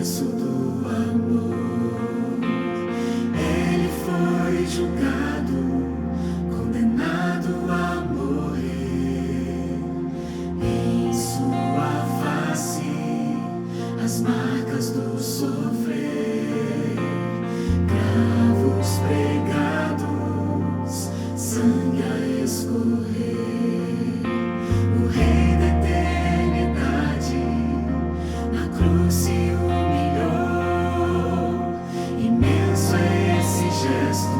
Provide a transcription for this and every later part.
preço do amor. Ele foi julgado, condenado a morrer. Em sua face, as marcas do sofrer. Cravos pregados, sangue a escorrer. O Rei da eternidade na cruz se humilhou. Imenso é esse gesto,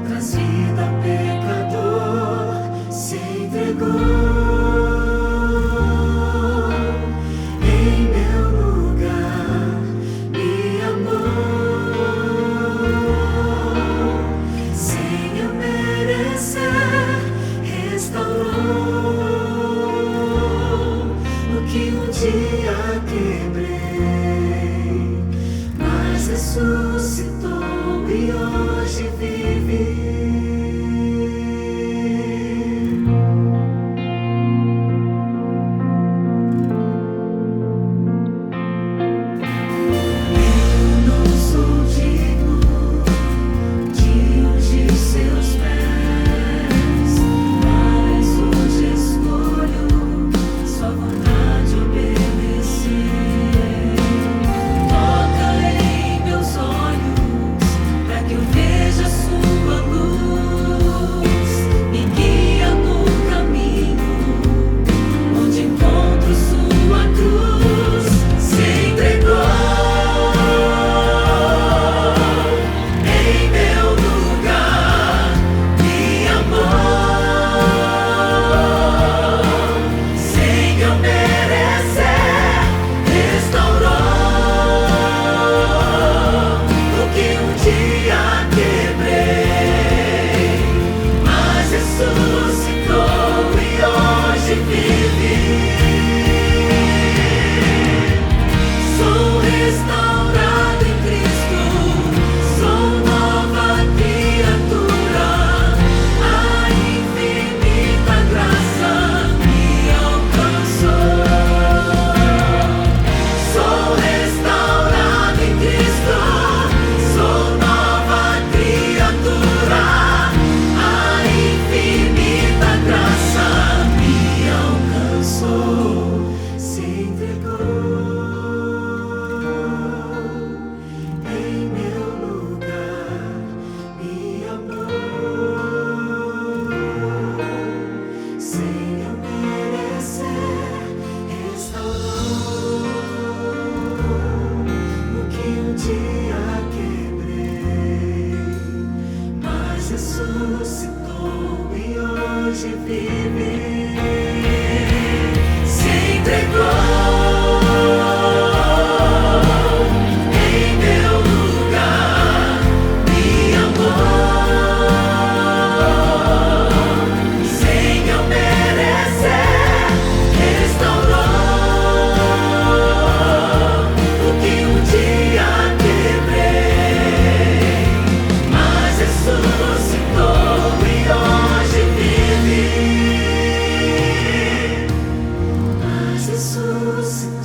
traz vida ao pecador, se entregou. Em meu lugar me amou. Sem eu merecer, restaurou o que um dia quebrei, mas ressuscitou e hoje vive. Eu não sou digno de ungir seus pés, mas hoje escolho sua vontade obedecer. Toca em meus olhos, para que eu veja sua luz. Me guia no caminho, onde encontro sua cruz. Se entregou em meu lugar, me amou. Sem eu merecer, restaurou o que um dia quebrei, mas ressuscitou e hoje vive. Sou restaurado em Cristo, sou nova criatura. A infinita graça me alcançou. Sou restaurado em Cristo, sou nova criatura. A infinita graça me alcançou, se entregou. Em meu lugar me amou. Sem eu merecer, restaurou o que um dia quebrei, mas ressuscitou e hoje vive. Se entregou em meu lugar, me amou. Sem eu merecer, restaurou o que um dia quebrei, mas ressuscitou e hoje vive. Mas ressuscitou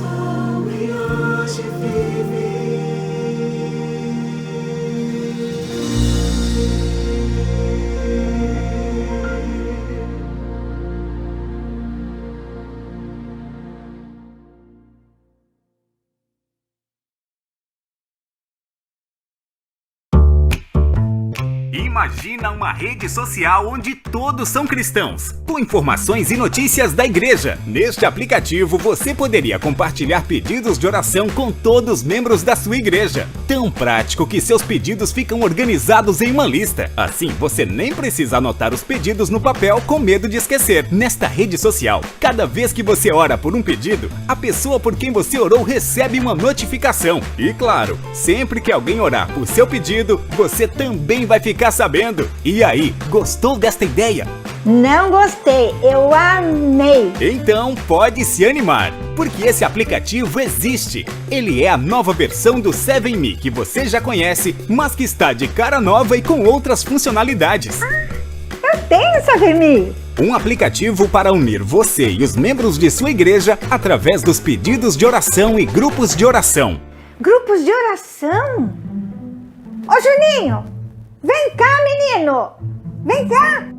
e hoje vive. Imagina uma rede social onde todos são cristãos, com informações e notícias da igreja. Neste aplicativo você poderia compartilhar pedidos de oração com todos os membros da sua igreja. Tão prático que seus pedidos ficam organizados em uma lista. Assim você nem precisa anotar os pedidos no papel com medo de esquecer. Nesta rede social, cada vez que você ora por um pedido, a pessoa por quem você orou recebe uma notificação. E claro, sempre que alguém orar por seu pedido, você também vai ficar sabendo. E aí, gostou desta ideia? Não gostei, eu amei! Então pode se animar, porque esse aplicativo existe. Ele é a nova versão do 7Me que você já conhece, mas que está de cara nova e com outras funcionalidades. Eu tenho 7Me! Um aplicativo para unir você e os membros de sua igreja através dos pedidos de oração e grupos de oração. Grupos de oração? Ô Juninho, vem cá, menino! Vem cá!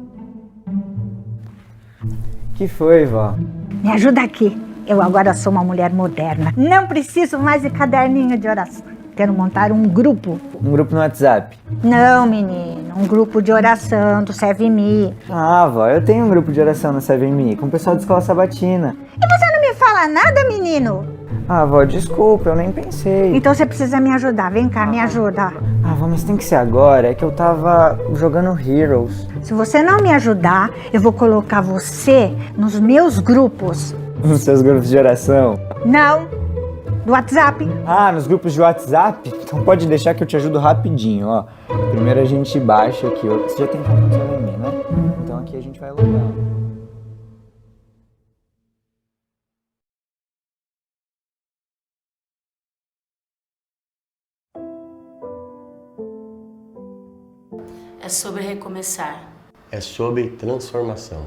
Que foi, vó? Me ajuda aqui. Eu agora sou uma mulher moderna. Não preciso mais de caderninho de oração. Quero montar um grupo. Um grupo no WhatsApp? Não, menino. Um grupo de oração do Serve Me. Ah, vó, eu tenho um grupo de oração no 7Me com o pessoal da Escola Sabatina. E você não me fala nada, menino? Ah, vó, desculpa, eu nem pensei. Então você precisa me ajudar. Vem cá, me ajuda. Ah, vó, mas tem que ser agora. É que eu tava jogando Heroes. Se você não me ajudar, eu vou colocar você nos meus grupos. Nos seus grupos de oração? Não, do WhatsApp. Ah, nos grupos de WhatsApp? Então pode deixar que eu te ajudo rapidinho, ó. Primeiro a gente baixa aqui. Você já tem conta no 7Me, né? Então aqui a gente vai logar. É sobre recomeçar. É sobre transformação.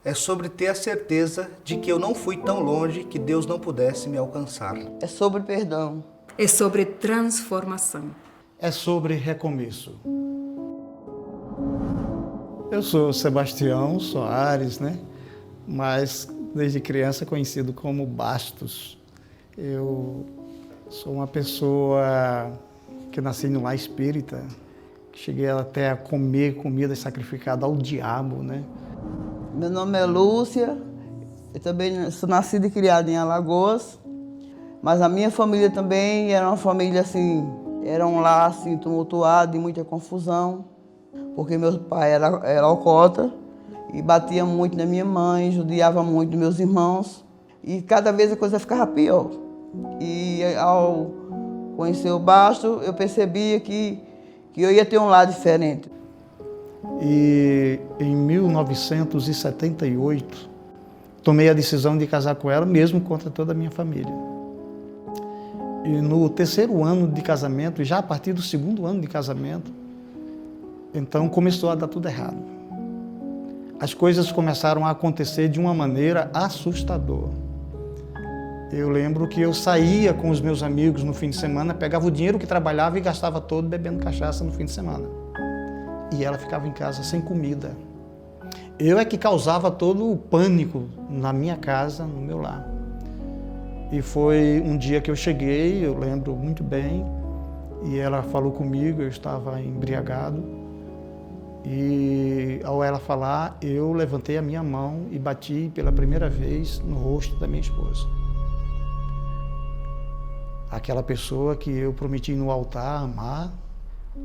É sobre ter a certeza de que eu não fui tão longe que Deus não pudesse me alcançar. É sobre perdão. É sobre transformação. É sobre recomeço. Eu sou Sebastião Soares, né? Mas desde criança conhecido como Bastos. Eu sou uma pessoa que nasci no lar espírita, cheguei até a comer comida sacrificada ao diabo, né? Meu nome é Lúcia, eu também sou nascida e criada em Alagoas, mas a minha família também era uma família assim, era um lar assim, tumultuado, de muita confusão, porque meu pai era alcoólatra e batia muito na minha mãe, judiava muito dos meus irmãos, e cada vez a coisa ficava pior. E ao conhecer o Basto, eu percebia que eu ia ter um lar diferente. E em 1978, tomei a decisão de casar com ela, mesmo contra toda a minha família. E no terceiro ano de casamento, já a partir do segundo ano de casamento, então começou a dar tudo errado. As coisas começaram a acontecer de uma maneira assustadora. Eu lembro que eu saía com os meus amigos no fim de semana, pegava o dinheiro que trabalhava e gastava todo bebendo cachaça no fim de semana. E ela ficava em casa sem comida. Eu é que causava todo o pânico na minha casa, no meu lar. E foi um dia que eu cheguei, eu lembro muito bem, e ela falou comigo, eu estava embriagado. E ao ela falar, eu levantei a minha mão e bati pela primeira vez no rosto da minha esposa. Aquela pessoa que eu prometi no altar amar,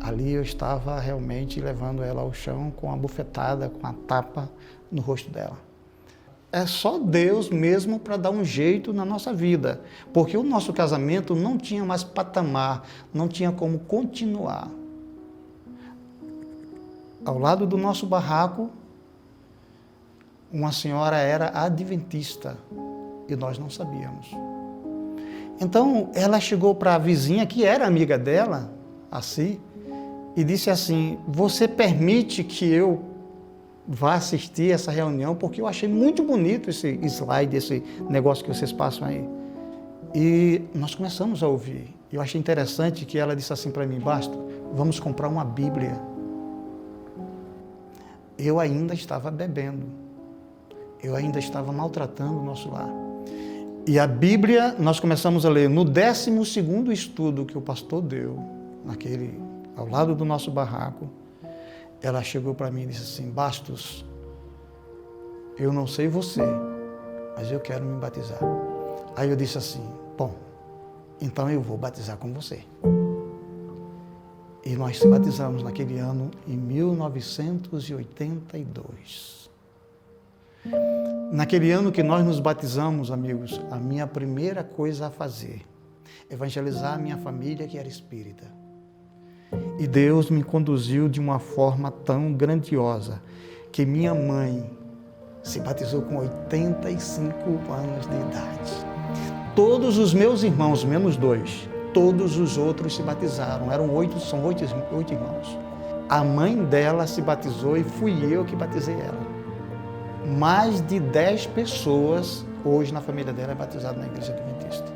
ali eu estava realmente levando ela ao chão com a bufetada, com a tapa no rosto dela. É só Deus mesmo para dar um jeito na nossa vida, porque o nosso casamento não tinha mais patamar, não tinha como continuar. Ao lado do nosso barraco, uma senhora era adventista e nós não sabíamos. Então ela chegou para a vizinha, que era amiga dela, assim, e disse assim: você permite que eu vá assistir essa reunião? Porque eu achei muito bonito esse slide, esse negócio que vocês passam aí. E nós começamos a ouvir. Eu achei interessante que ela disse assim para mim: Basto, vamos comprar uma Bíblia. Eu ainda estava bebendo. Eu ainda estava maltratando o nosso lar. E a Bíblia, nós começamos a ler no 12º estudo que o pastor deu, ao lado do nosso barraco. Ela chegou para mim e disse assim: Bastos, eu não sei você, mas eu quero me batizar. Aí eu disse assim: bom, então eu vou batizar com você. E nós se batizamos naquele ano, em 1982. Naquele ano que nós nos batizamos, amigos, a minha primeira coisa a fazer, evangelizar a minha família que era espírita. E Deus me conduziu de uma forma tão grandiosa que minha mãe se batizou com 85 anos de idade. Todos os meus irmãos, menos 2, todos os outros se batizaram. São oito irmãos. A mãe dela se batizou e fui eu que batizei ela. mais de 10 pessoas hoje na família dela é batizada na Igreja Adventista.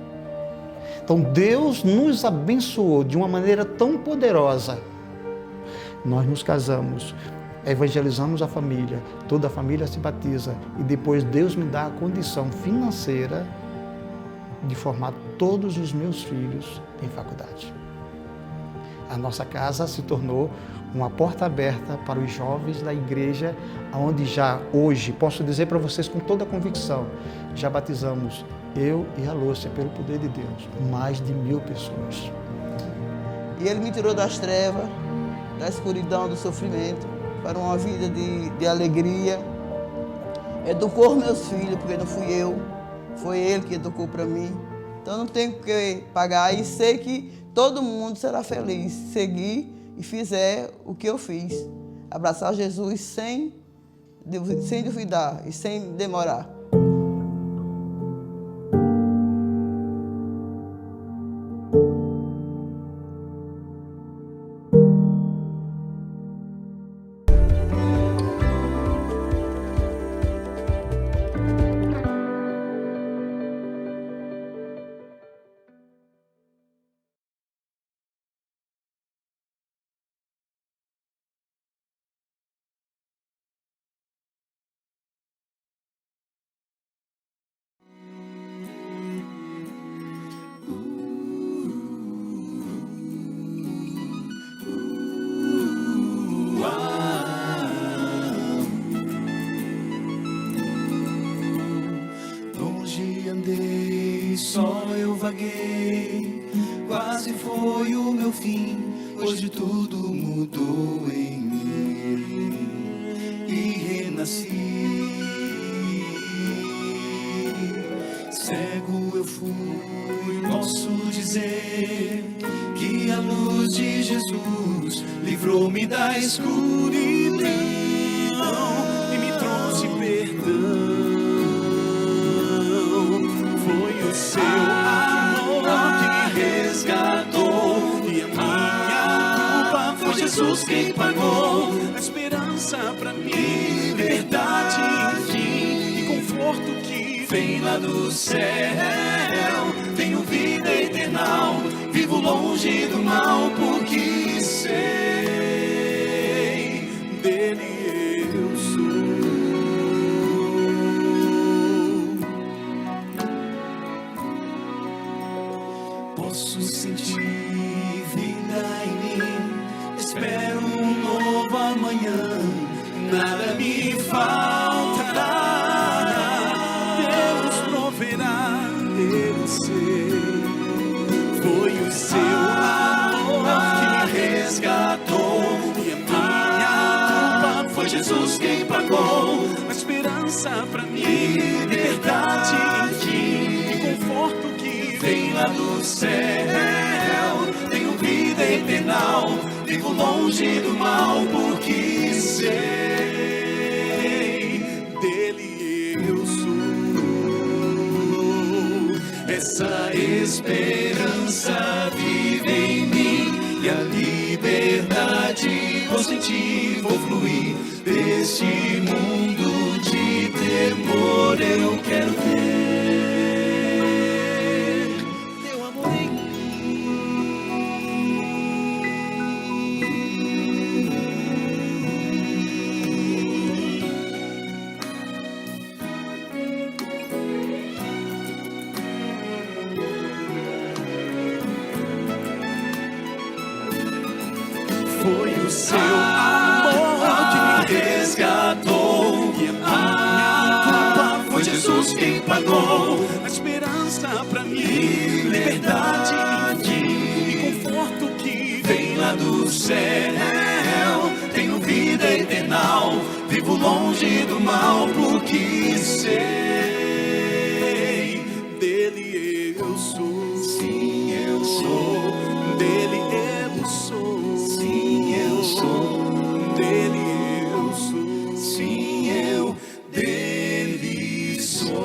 Então Deus nos abençoou de uma maneira tão poderosa. Nós nos casamos, evangelizamos a família, toda a família se batiza e depois Deus me dá a condição financeira de formar todos os meus filhos em faculdade. A nossa casa se tornou uma porta aberta para os jovens da igreja, onde já hoje, posso dizer para vocês com toda a convicção, já batizamos eu e a Lúcia, pelo poder de Deus, mais de 1000 pessoas. E Ele me tirou das trevas, da escuridão, do sofrimento, para uma vida de alegria. Educou meus filhos, porque não fui eu, foi Ele que educou para mim. Então não tenho que pagar e sei que todo mundo será feliz se seguir e fizer o que eu fiz. Abraçar Jesus sem duvidar e sem demorar. Só eu vaguei, quase foi o meu fim. Hoje tudo mudou em mim e renasci. Cego eu fui, posso dizer que a luz de Jesus livrou-me da escuridão e me trouxe perdão. Foi o seu amor que resgatou e a minha culpa foi Jesus quem pagou. A esperança pra mim, liberdade, fim e conforto que vem lá do céu. Tenho vida eternal, vivo longe do mal, porque sei dele eu sou. Posso sentir vida em mim, espero um novo amanhã, nada me faltará. Deus proverá, eu sei. Foi o seu amor que me resgatou e a minha culpa foi Jesus quem pagou. A esperança pra mim, liberdade e conforto que vem lá do céu. Tenho vida eternal, vivo longe do mal, porque sei dele eu sou. Essa esperança vive em mim e a liberdade vou sentir, vou fluir deste mundo de temor. Eu quero ter teu amor em mim. Foi o seu amor que me resgatou e a minha culpa foi Jesus quem pagou. A esperança pra mim, liberdade e conforto que vem lá do céu. Tenho vida eternal, vivo longe do mal, porque sei dele eu sou. Sim, eu sou. Dele eu sou. Sim, eu sou. Dele eu sou. Sim, eu dele sou.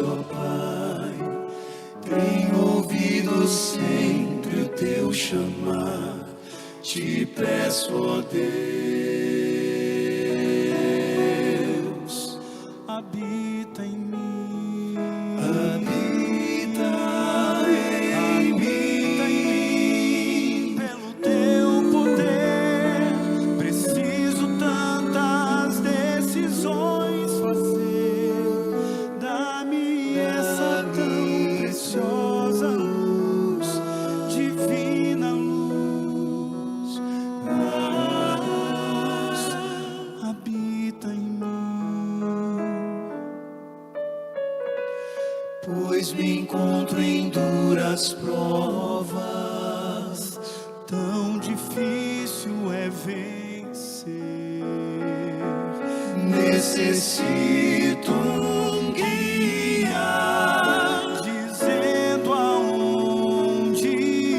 ó Pai, tenho ouvido sempre o teu chamar, te peço, ó Deus, habita em mim, habita em mim, pelo teu poder, preciso tantas decisões fazer, dá-me essa tão preciosa luz, divina luz, habita em mim, pois me encontro em duras provas, tão difícil é vencer, necessito um guia, dizendo aonde ir,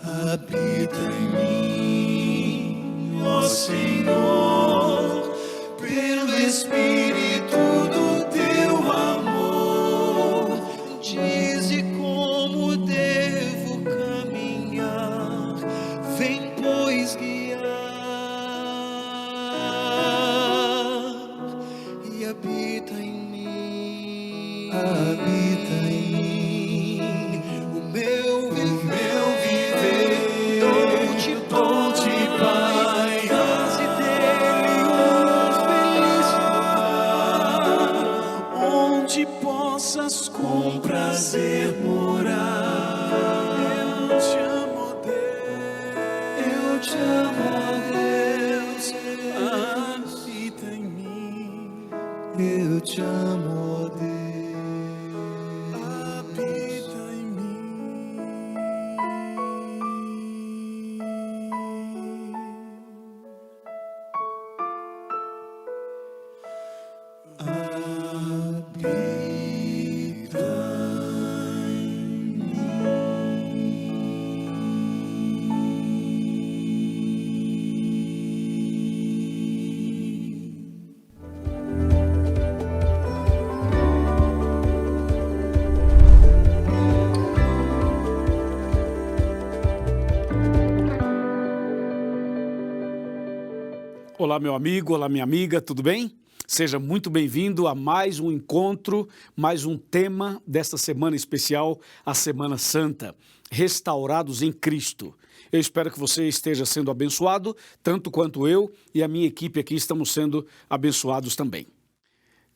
habita em mim, ó Senhor, pelo Espírito do teu amor, dize como devo caminhar, vem pois guiar, e habita em mim, o meu viver, dou-te, Pai, faze dele onde possas com prazer morar. Eu te amo, Deus, habita em mim. Eu te amo, Deus, habita em mim. Olá, meu amigo, olá, minha amiga, tudo bem? Seja muito bem-vindo a mais um encontro, mais um tema desta semana especial, a Semana Santa, Restaurados em Cristo. Eu espero que você esteja sendo abençoado, tanto quanto eu e a minha equipe aqui estamos sendo abençoados também.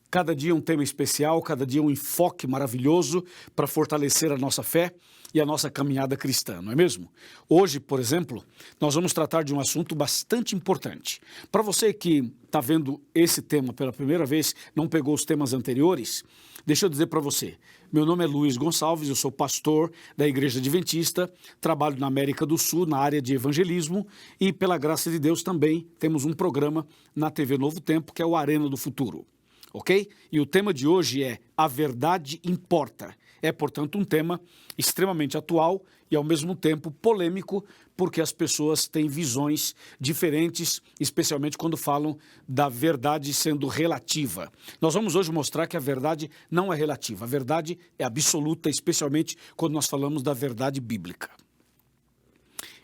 Cada dia um tema especial, cada dia um enfoque maravilhoso para fortalecer a nossa fé e a nossa caminhada cristã, não é mesmo? Hoje, por exemplo, nós vamos tratar de um assunto bastante importante. Para você que está vendo esse tema pela primeira vez, não pegou os temas anteriores, deixa eu dizer para você, meu nome é Luiz Gonçalves, eu sou pastor da Igreja Adventista, trabalho na América do Sul, na área de evangelismo e, pela graça de Deus, também temos um programa na TV Novo Tempo, que é o Arena do Futuro. Ok? E o tema de hoje é A Verdade Importa. É, portanto, um tema extremamente atual e, ao mesmo tempo, polêmico, porque as pessoas têm visões diferentes, especialmente quando falam da verdade sendo relativa. Nós vamos hoje mostrar que a verdade não é relativa, a verdade é absoluta, especialmente quando nós falamos da verdade bíblica.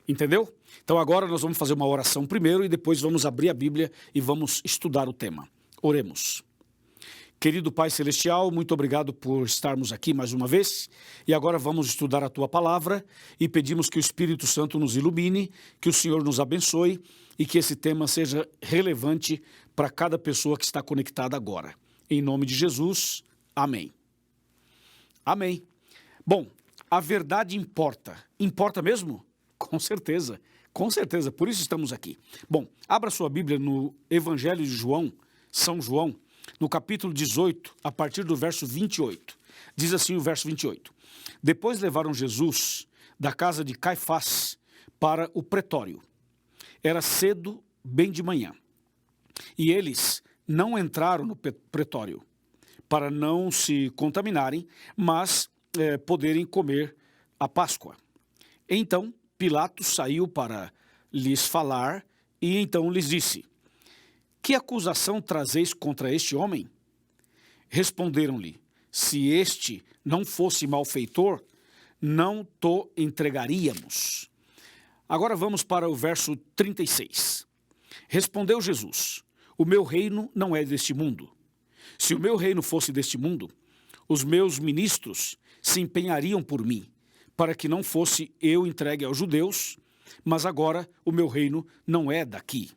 Entendeu? Então agora nós vamos fazer uma oração primeiro e depois vamos abrir a Bíblia e vamos estudar o tema. Oremos. Querido Pai Celestial, muito obrigado por estarmos aqui mais uma vez e agora vamos estudar a Tua Palavra e pedimos que o Espírito Santo nos ilumine, que o Senhor nos abençoe e que esse tema seja relevante para cada pessoa que está conectada agora. Em nome de Jesus, amém. Amém. Bom, a verdade importa. Importa mesmo? Com certeza, por isso estamos aqui. Bom, abra sua Bíblia no Evangelho de João, São João, no capítulo 18, a partir do verso 28. Diz assim o verso 28. Depois levaram Jesus da casa de Caifás para o pretório. Era cedo, bem de manhã. E eles não entraram no pretório para não se contaminarem, mas poderem comer a Páscoa. Então Pilatos saiu para lhes falar e então lhes disse: que acusação trazeis contra este homem? Responderam-lhe: se este não fosse malfeitor, não te entregaríamos. Agora vamos para o verso 36. Respondeu Jesus: o meu reino não é deste mundo. Se o meu reino fosse deste mundo, os meus ministros se empenhariam por mim, para que não fosse eu entregue aos judeus, mas agora o meu reino não é daqui.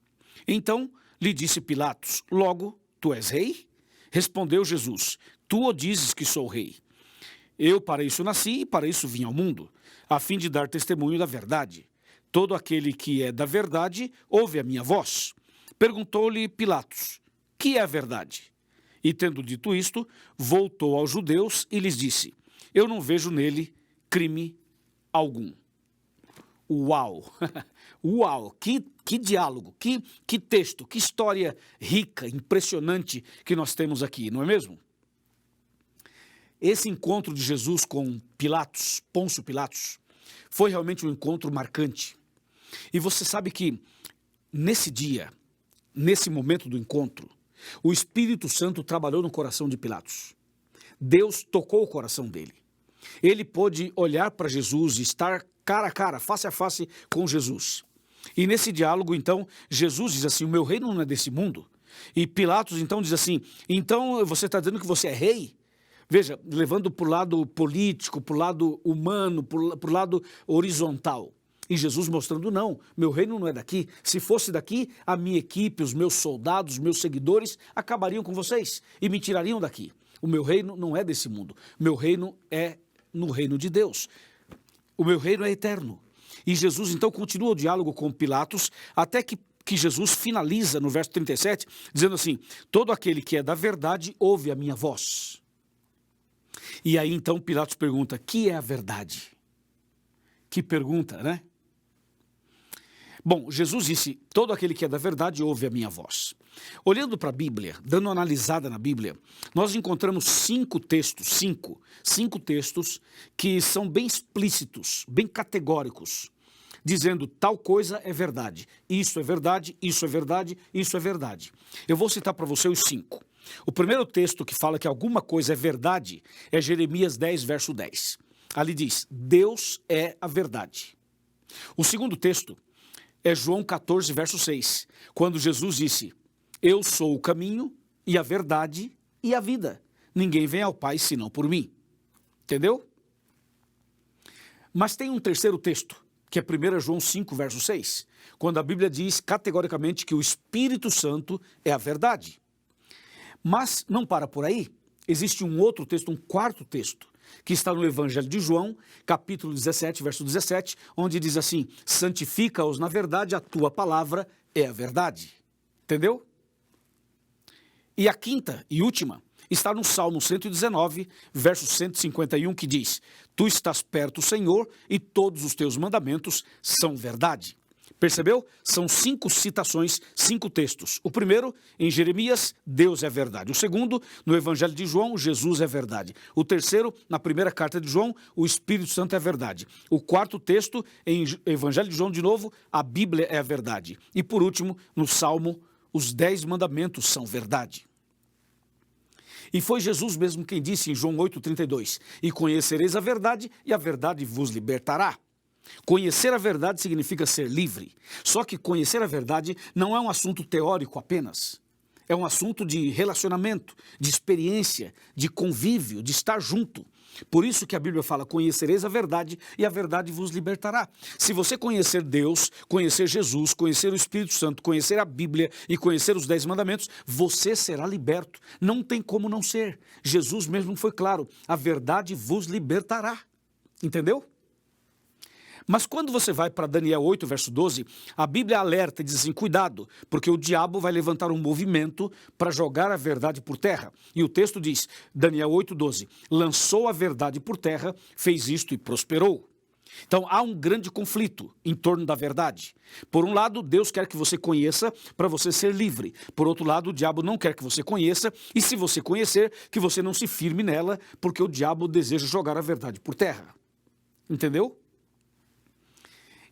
Então lhe disse Pilatos: logo, tu és rei? Respondeu Jesus: tu o dizes que sou rei. Eu para isso nasci e para isso vim ao mundo, a fim de dar testemunho da verdade. Todo aquele que é da verdade ouve a minha voz. Perguntou-lhe Pilatos: que é a verdade? E tendo dito isto, voltou aos judeus e lhes disse: eu não vejo nele crime algum. Uau! Uau! Que diálogo, que texto, que história rica, impressionante que nós temos aqui, não é mesmo? Esse encontro de Jesus com Pilatos, Pôncio Pilatos, foi realmente um encontro marcante. E você sabe que nesse dia, nesse momento do encontro, o Espírito Santo trabalhou no coração de Pilatos. Deus tocou o coração dele. Ele pôde olhar para Jesus e estar cara a cara, face a face com Jesus. E nesse diálogo, então, Jesus diz assim: o meu reino não é desse mundo. E Pilatos, então, diz assim: então você está dizendo que você é rei? Veja, levando para o lado político, para o lado humano, para o lado horizontal. E Jesus mostrando: não, meu reino não é daqui. Se fosse daqui, a minha equipe, os meus soldados, os meus seguidores acabariam com vocês e me tirariam daqui. O meu reino não é desse mundo. Meu reino é no reino de Deus. O meu reino é eterno. E Jesus então continua o diálogo com Pilatos, até que Jesus finaliza no verso 37, dizendo assim: todo aquele que é da verdade ouve a minha voz. E aí então Pilatos pergunta: que é a verdade? Que pergunta, né? Bom, Jesus disse: todo aquele que é da verdade ouve a minha voz. Olhando para a Bíblia, dando uma analisada na Bíblia, nós encontramos cinco textos que são bem explícitos, bem categóricos, dizendo tal coisa é verdade, isso é verdade, isso é verdade, isso é verdade. Eu vou citar para você os 5. O primeiro texto que fala que alguma coisa é verdade é Jeremias 10, verso 10. Ali diz: Deus é a verdade. O segundo texto é João 14, verso 6, quando Jesus disse: eu sou o caminho e a verdade e a vida. Ninguém vem ao Pai senão por mim. Entendeu? Mas tem um terceiro texto, que é 1 João 5, verso 6, quando a Bíblia diz categoricamente que o Espírito Santo é a verdade. Mas não para por aí. Existe um outro texto, um quarto texto, que está no Evangelho de João, capítulo 17, verso 17, onde diz assim: santifica-os na verdade, a tua palavra é a verdade. Entendeu? E a quinta e última está no Salmo 119, verso 151, que diz: tu estás perto, Senhor, e todos os teus mandamentos são verdade. Percebeu? São 5 citações, 5 textos. O primeiro, em Jeremias, Deus é verdade. O segundo, no Evangelho de João, Jesus é verdade. O terceiro, na primeira carta de João, o Espírito Santo é verdade. O quarto texto, em Evangelho de João, de novo, a Bíblia é a verdade. E por último, no Salmo, os 10 mandamentos são verdade. E foi Jesus mesmo quem disse em João 8,32, e conhecereis a verdade, e a verdade vos libertará. Conhecer a verdade significa ser livre. Só que conhecer a verdade não é um assunto teórico apenas. É um assunto de relacionamento, de experiência, de convívio, de estar junto. Por isso que a Bíblia fala: conhecereis a verdade e a verdade vos libertará. Se você conhecer Deus, conhecer Jesus, conhecer o Espírito Santo, conhecer a Bíblia e conhecer os 10 mandamentos, você será liberto. Não tem como não ser. Jesus mesmo foi claro: a verdade vos libertará. Entendeu? Mas quando você vai para Daniel 8, verso 12, a Bíblia alerta e diz assim: cuidado, porque o diabo vai levantar um movimento para jogar a verdade por terra. E o texto diz, Daniel 8, 12, lançou a verdade por terra, fez isto e prosperou. Então há um grande conflito em torno da verdade. Por um lado, Deus quer que você conheça para você ser livre. Por outro lado, o diabo não quer que você conheça, e se você conhecer, que você não se firme nela, porque o diabo deseja jogar a verdade por terra. Entendeu?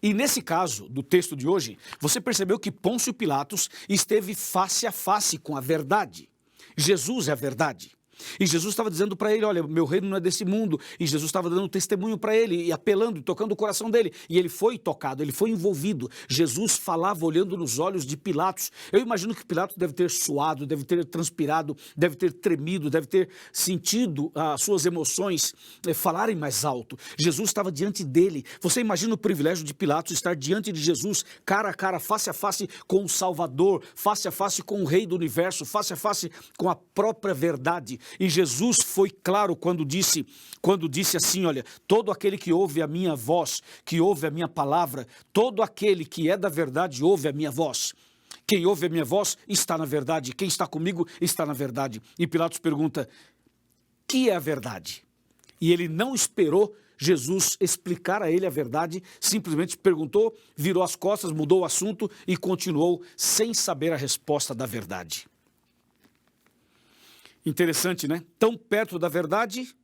E nesse caso, do texto de hoje, você percebeu que Pôncio Pilatos esteve face a face com a verdade. Jesus é a verdade. E Jesus estava dizendo para ele, olha, meu reino não é desse mundo. E Jesus estava dando testemunho para ele, e apelando, e tocando o coração dele. E ele foi tocado, ele foi envolvido. Jesus falava olhando nos olhos de Pilatos. Eu imagino que Pilatos deve ter suado, deve ter transpirado, deve ter tremido, deve ter sentido as suas emoções falarem mais alto. Jesus estava diante dele. Você imagina o privilégio de Pilatos estar diante de Jesus, cara a cara, face a face com o Salvador, face a face com o Rei do Universo, face a face com a própria verdade. E Jesus foi claro quando disse assim, olha, todo aquele que ouve a minha voz, que ouve a minha palavra, todo aquele que é da verdade ouve a minha voz. Quem ouve a minha voz está na verdade, quem está comigo está na verdade. E Pilatos pergunta, que é a verdade? E ele não esperou Jesus explicar a ele a verdade, simplesmente perguntou, virou as costas, mudou o assunto e continuou sem saber a resposta da verdade. Interessante, né? Tão perto da verdade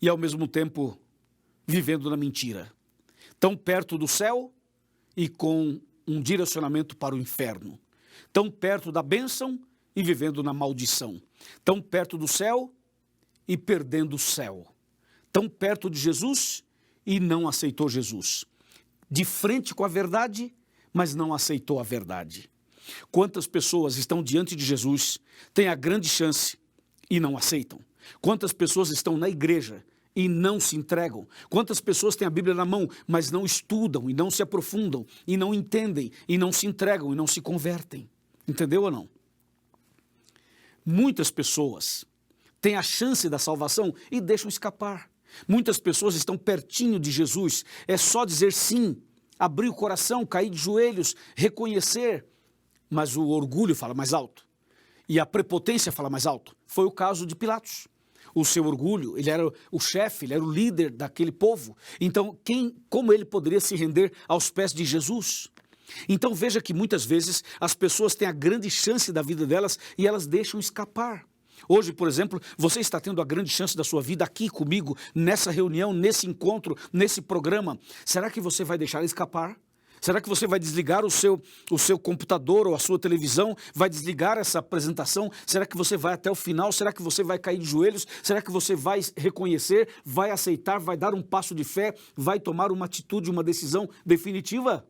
e ao mesmo tempo vivendo na mentira. Tão perto do céu e com um direcionamento para o inferno. Tão perto da bênção e vivendo na maldição. Tão perto do céu e perdendo o céu. Tão perto de Jesus e não aceitou Jesus. De frente com a verdade, mas não aceitou a verdade. Quantas pessoas estão diante de Jesus, têm a grande chance e não aceitam? Quantas pessoas estão na igreja e não se entregam? Quantas pessoas têm a Bíblia na mão, mas não estudam e não se aprofundam e não entendem e não se entregam e não se convertem? Entendeu ou não? Muitas pessoas têm a chance da salvação e deixam escapar. Muitas pessoas estão pertinho de Jesus, é só dizer sim, abrir o coração, cair de joelhos, reconhecer, mas o orgulho fala mais alto e a prepotência fala mais alto. Foi o caso de Pilatos. O seu orgulho, ele era o chefe, ele era o líder daquele povo. Então, como ele poderia se render aos pés de Jesus? Então veja que muitas vezes as pessoas têm a grande chance da vida delas e elas deixam escapar. Hoje, por exemplo, você está tendo a grande chance da sua vida aqui comigo, nessa reunião, nesse encontro, nesse programa. Será que você vai deixar escapar? Será que você vai desligar o seu computador ou a sua televisão? Vai desligar essa apresentação? Será que você vai até o final? Será que você vai cair de joelhos? Será que você vai reconhecer, vai aceitar, vai dar um passo de fé, vai tomar uma atitude, uma decisão definitiva?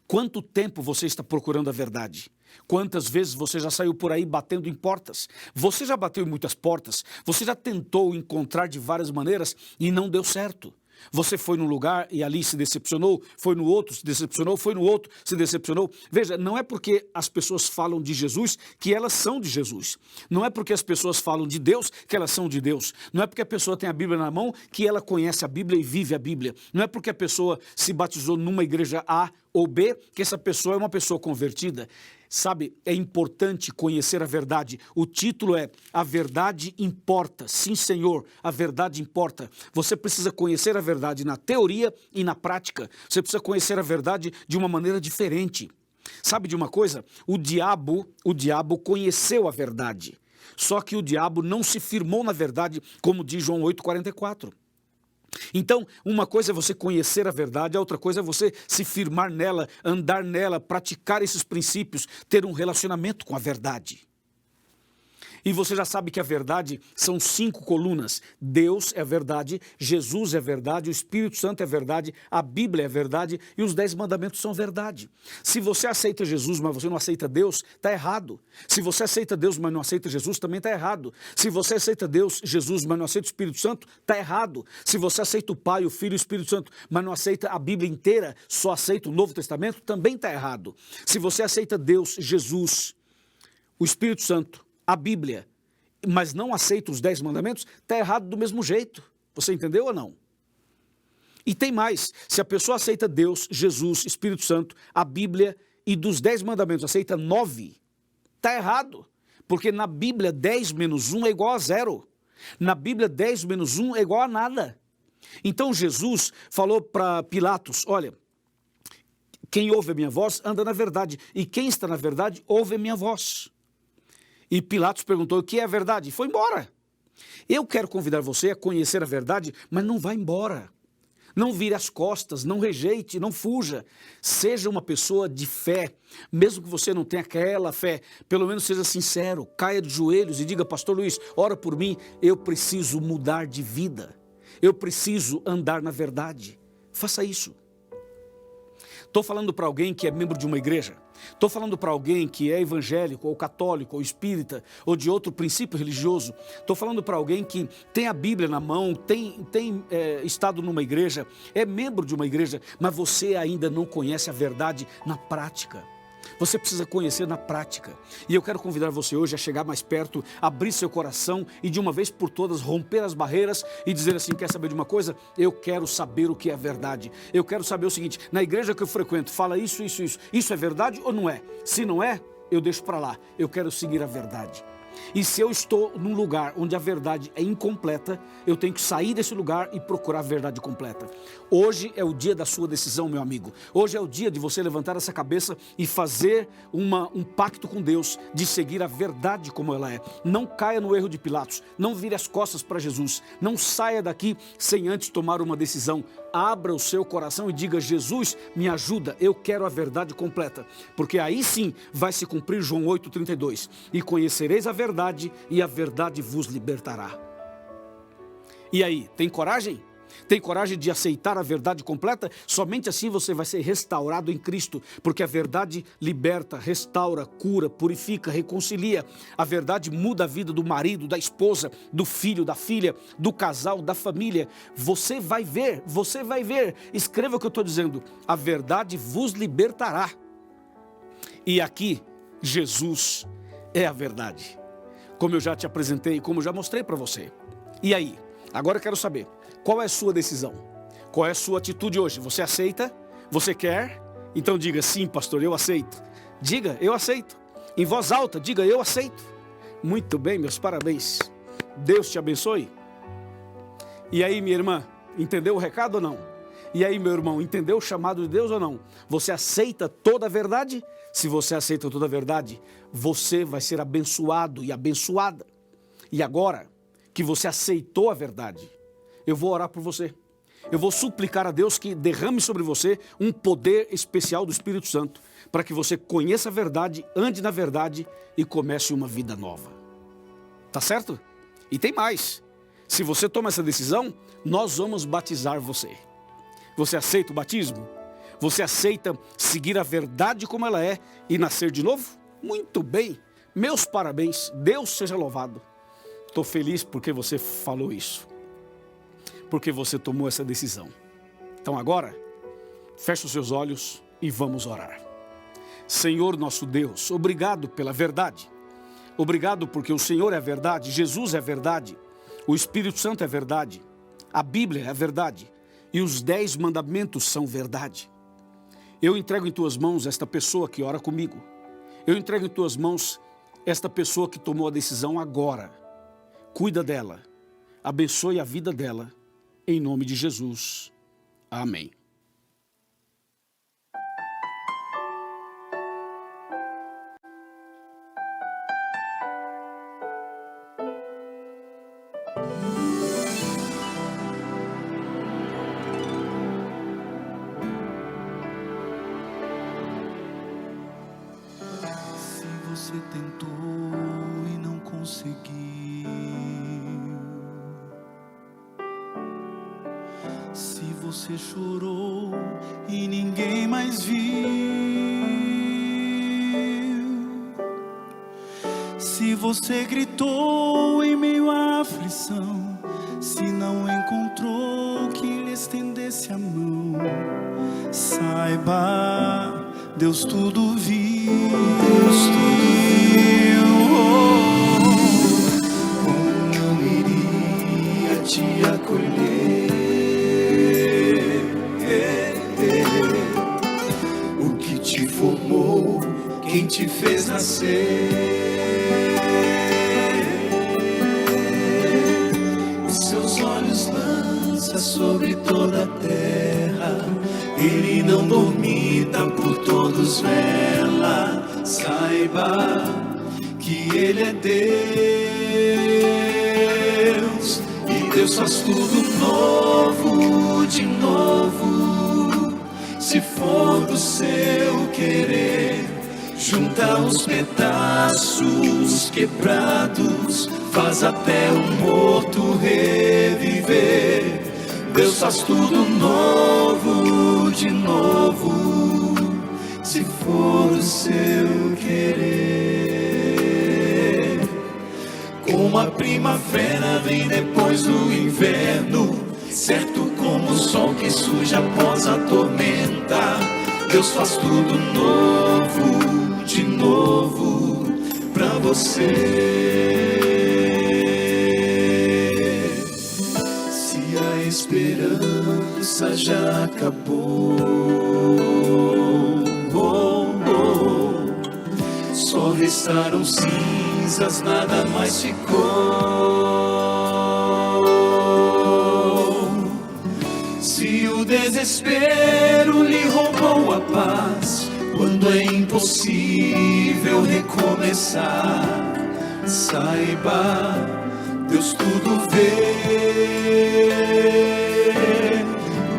Quanto tempo você está procurando a verdade? Quantas vezes você já saiu por aí batendo em portas? Você já bateu em muitas portas? Você já tentou encontrar de várias maneiras e não deu certo? Você foi num lugar e ali se decepcionou, foi no outro, se decepcionou, foi no outro, se decepcionou. Veja, não é porque as pessoas falam de Jesus que elas são de Jesus. Não é porque as pessoas falam de Deus que elas são de Deus. Não é porque a pessoa tem a Bíblia na mão que ela conhece a Bíblia e vive a Bíblia. Não é porque a pessoa se batizou numa igreja A ou B que essa pessoa é uma pessoa convertida. Sabe, é importante conhecer a verdade. O título é A Verdade Importa. Sim, Senhor, a verdade importa. Você precisa conhecer a verdade na teoria e na prática. Você precisa conhecer a verdade de uma maneira diferente. Sabe de uma coisa? O diabo conheceu a verdade. Só que o diabo não se firmou na verdade, como diz João 8,44. Então, uma coisa é você conhecer a verdade, a outra coisa é você se firmar nela, andar nela, praticar esses princípios, ter um relacionamento com a verdade. E você já sabe que a verdade são 5 colunas. Deus é a verdade, Jesus é a verdade, o Espírito Santo é a verdade, a Bíblia é a verdade e os 10 mandamentos são verdade. Se você aceita Jesus, mas você não aceita Deus, está errado. Se você aceita Deus, mas não aceita Jesus, também está errado. Se você aceita Deus, Jesus, mas não aceita o Espírito Santo, está errado. Se você aceita o Pai, o Filho e o Espírito Santo, mas não aceita a Bíblia inteira, só aceita o Novo Testamento, também está errado. Se você aceita Deus, Jesus, o Espírito Santo, a Bíblia, mas não aceita os 10 mandamentos, está errado do mesmo jeito. Você entendeu ou não? E tem mais, se a pessoa aceita Deus, Jesus, Espírito Santo, a Bíblia e dos 10 mandamentos aceita 9, está errado. Porque na Bíblia 10 menos 1 é igual a 0. Na Bíblia 10 menos 1 é igual a nada. Então Jesus falou para Pilatos, olha, quem ouve a minha voz anda na verdade, e quem está na verdade ouve a minha voz. E Pilatos perguntou, o que é a verdade? E foi embora. Eu quero convidar você a conhecer a verdade, mas não vá embora. Não vire as costas, não rejeite, não fuja. Seja uma pessoa de fé. Mesmo que você não tenha aquela fé, pelo menos seja sincero, caia de joelhos e diga: pastor Luiz, ora por mim, eu preciso mudar de vida. Eu preciso andar na verdade. Faça isso. Estou falando para alguém que é membro de uma igreja. Estou falando para alguém que é evangélico, ou católico, ou espírita, ou de outro princípio religioso. Estou falando para alguém que tem a Bíblia na mão, tem estado numa igreja, é membro de uma igreja, mas você ainda não conhece a verdade na prática. Você precisa conhecer na prática. E eu quero convidar você hoje a chegar mais perto, abrir seu coração e de uma vez por todas romper as barreiras e dizer assim: quer saber de uma coisa? Eu quero saber o que é verdade. Eu quero saber o seguinte: na igreja que eu frequento fala isso. Isso é verdade ou não é? Se não é, eu deixo para lá. Eu quero seguir a verdade. E se eu estou num lugar onde a verdade é incompleta, eu tenho que sair desse lugar e procurar a verdade completa. Hoje é o dia da sua decisão, meu amigo. Hoje é o dia de você levantar essa cabeça e fazer um pacto com Deus de seguir a verdade como ela é. Não caia no erro de Pilatos, não vire as costas para Jesus, não saia daqui sem antes tomar uma decisão. Abra o seu coração e diga: Jesus, me ajuda, eu quero a verdade completa. Porque aí sim vai se cumprir João 8,32. E conhecereis a verdade, e a verdade vos libertará. E aí, tem coragem? Tem coragem de aceitar a verdade completa? Somente assim você vai ser restaurado em Cristo, porque a verdade liberta, restaura, cura, purifica, reconcilia. A verdade muda a vida do marido, da esposa, do filho, da filha, do casal, da família. Você vai ver. Escreva o que eu estou dizendo. A verdade vos libertará. E aqui, Jesus é a verdade. Como eu já te apresentei, como eu já mostrei para você. E aí? Agora eu quero saber, qual é a sua decisão? Qual é a sua atitude hoje? Você aceita? Você quer? Então diga: sim, pastor, eu aceito. Diga: eu aceito. Em voz alta, diga: eu aceito. Muito bem, meus parabéns. Deus te abençoe. E aí, minha irmã, entendeu o recado ou não? E aí, meu irmão, entendeu o chamado de Deus ou não? Você aceita toda a verdade? Se você aceita toda a verdade, você vai ser abençoado e abençoada. E agora que você aceitou a verdade, eu vou orar por você. Eu vou suplicar a Deus que derrame sobre você um poder especial do Espírito Santo, para que você conheça a verdade, ande na verdade e comece uma vida nova. Tá certo? E tem mais. Se você toma essa decisão, nós vamos batizar você. Você aceita o batismo? Você aceita seguir a verdade como ela é e nascer de novo? Muito bem. Meus parabéns. Deus seja louvado. Estou feliz porque você falou isso. Porque você tomou essa decisão. Então agora, feche os seus olhos e vamos orar. Senhor nosso Deus, obrigado pela verdade. Obrigado porque o Senhor é a verdade, Jesus é a verdade, o Espírito Santo é a verdade, a Bíblia é a verdade e os 10 mandamentos são verdade. Eu entrego em tuas mãos esta pessoa que ora comigo. Eu entrego em tuas mãos esta pessoa que tomou a decisão agora. Cuida dela, abençoe a vida dela, em nome de Jesus. Amém. Se você tentou e não conseguiu, se você chorou e ninguém mais viu, se você gritou em meio à aflição, se não encontrou quem lhe estendesse a mão, saiba, Deus tudo viu, como não iria te acolher? O que te formou, quem te fez nascer? Os seus olhos lança sobre toda a terra, Ele não dormita, por todos vela. Saiba que Ele é Deus, e Deus faz tudo novo, de novo. Se for do seu querer, junta os pedaços quebrados, faz até o morto reviver. Deus faz tudo novo, de novo. Se for do seu querer. Como a primavera vem depois do inverno, certo como o sol que surge após a tormenta. Deus faz tudo novo, de novo, pra você. Se a esperança já acabou, só restaram cinzas, nada mais ficou. Se o desespero lhe roubou a paz, quando é impossível recomeçar, saiba, Deus tudo vê.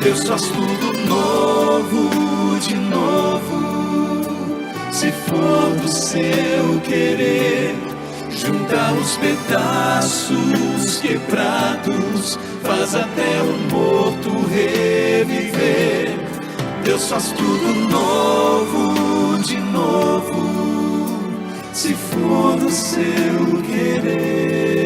Deus faz tudo novo, de novo. Se for do seu querer, junta os pedaços quebrados, faz até o morto reviver. Deus faz tudo novo, de novo. Se for do seu querer.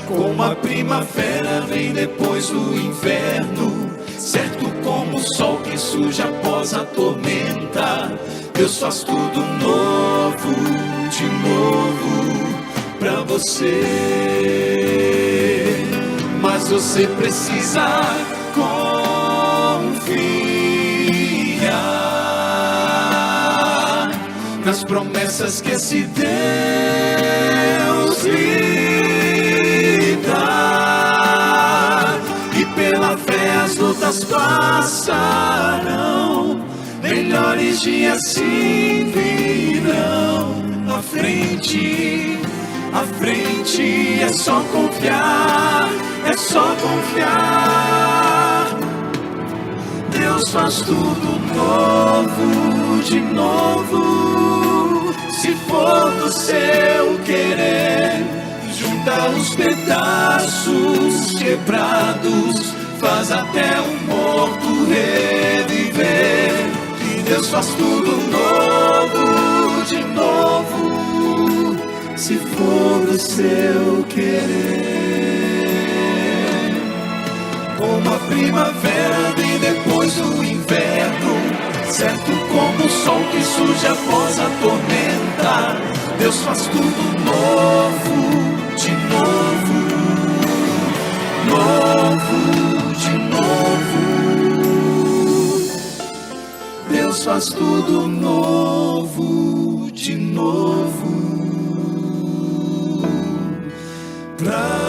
Como a primavera vem depois do inverno, certo como o sol que surge após a tormenta. Deus faz tudo novo, de novo, pra você. Mas você precisa confiar nas promessas que esse Deus lhe dá. E pela fé as lutas passarão, melhores dias sim virão. À frente é só confiar, é só confiar. Deus faz tudo novo, de novo. Se for do seu querer, junta os pedaços quebrados, faz até o morto reviver. E Deus faz tudo novo, de novo. Se for do seu querer. Como a primavera vem depois do inverno, certo como o sol que surge após a tormenta. Deus faz tudo novo, de novo, novo, de novo. Deus faz tudo novo, de novo, pra